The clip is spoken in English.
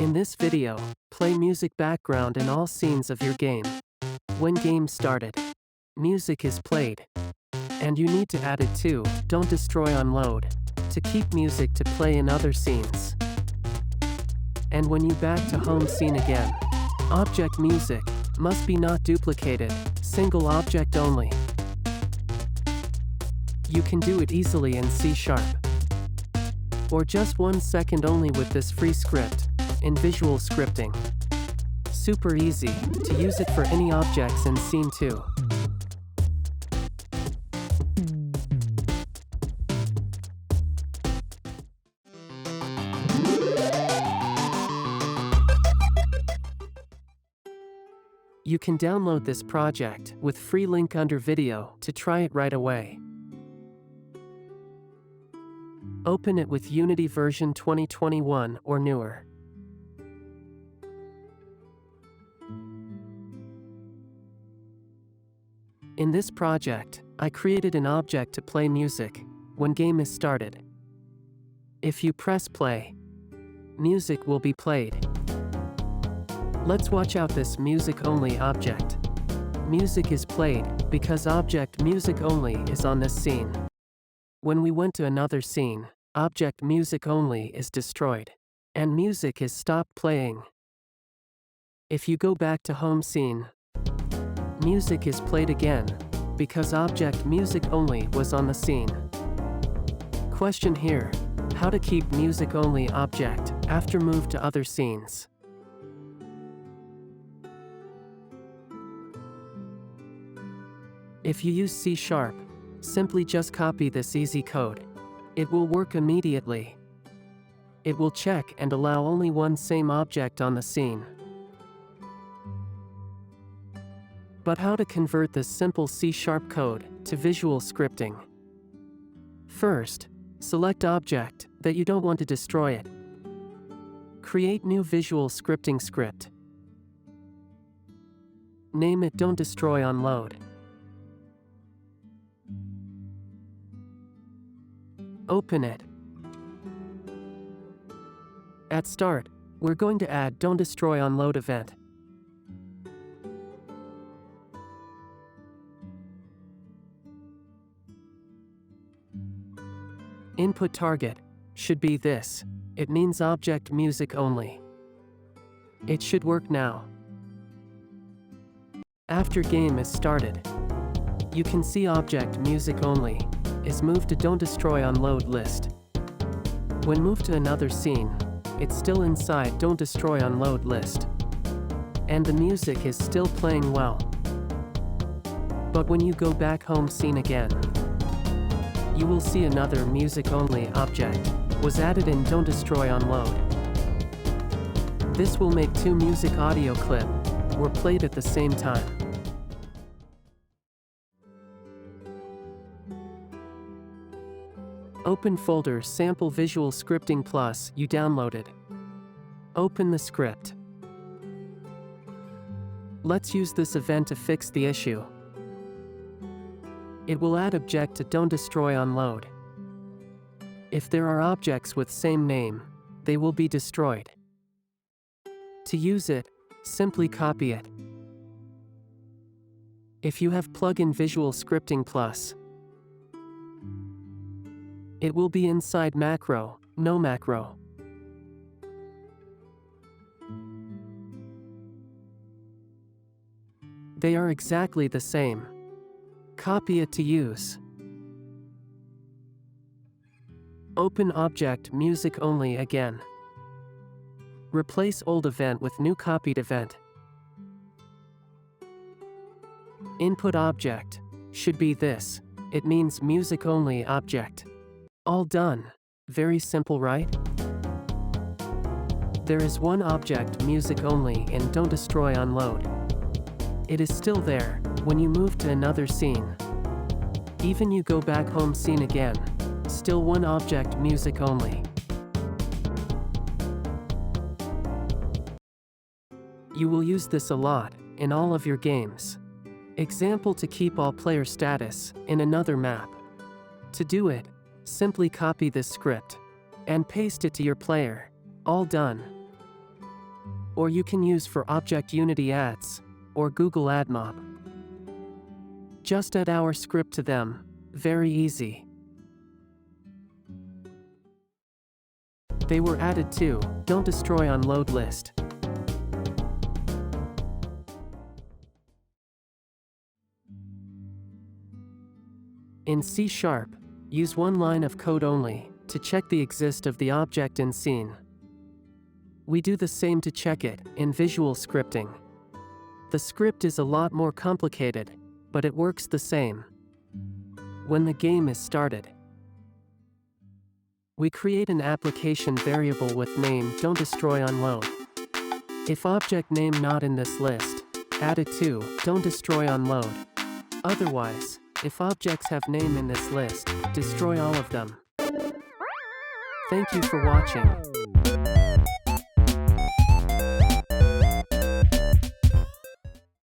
In this video, play music background in all scenes of your game. When game started, music is played. And you need to add it to Don't Destroy on load to keep music to play in other scenes. And when you back to home scene again, object music must be not duplicated, single object only. You can do it easily in C#, or just 1 second only with this free script in visual scripting. Super easy to use it for any objects in scene 2. You can download this project with free link under video to try it right away. Open it with Unity version 2021 or newer. In this project, I created an object to play music when game is started. If you press play, music will be played. Let's watch out this music only object. Music is played because object music only is on this scene. When we went to another scene, object music only is destroyed, and music is stopped playing. If you go back to home scene, music is played again, because object music only was on the scene. Question here, how to keep music only object after move to other scenes. If you use C#, simply just copy this easy code. It will work immediately. It will check and allow only one same object on the scene. But how to convert this simple C# code to visual scripting? First, select object that you don't want to destroy it. Create new visual scripting script. Name it Don't Destroy on load. Open it. At start, we're going to add Don't Destroy on load event. Input target should be this. It means object music only. It should work now. After game is started, you can see object music only is moved to Don't Destroy on load list. When moved to another scene, it's still inside Don't Destroy on load list. And the music is still playing well. But when you go back home scene again, you will see another music only object was added in Don't Destroy on load. This will make 2 music audio clip were played at the same time. Open folder Sample Visual Scripting Plus you downloaded. Open the script. Let's use this event to fix the issue. It will add object to Don't Destroy on load. If there are objects with same name, they will be destroyed. To use it, simply copy it. If you have plugin Visual Scripting Plus, it will be inside macro, no macro. They are exactly the same. Copy it to use. Open object music only again. Replace old event with new copied event. Input object should be this. It means music only object. All done. Very simple, right? There is one object music only in Don't Destroy on load. It is still there when you move to another scene. Even you go back home scene again, still one object music only. You will use this a lot in all of your games. Example to keep all player status in another map. To do it, simply copy this script and paste it to your player. All done. or you can use for Object Unity ads, or Google Admob. Just add our script to them, very easy. They were added to Don't Destroy on Load list. In C#, use one line of code only to check the exist of the object in scene. We do the same to check it in visual scripting. The script is a lot more complicated, but it works the same. When the game is started, we create an application variable with name Don't Destroy on Load. If object name not in this list, add it to Don't Destroy on Load. Otherwise, if objects have name in this list, destroy all of them. Thank you for watching.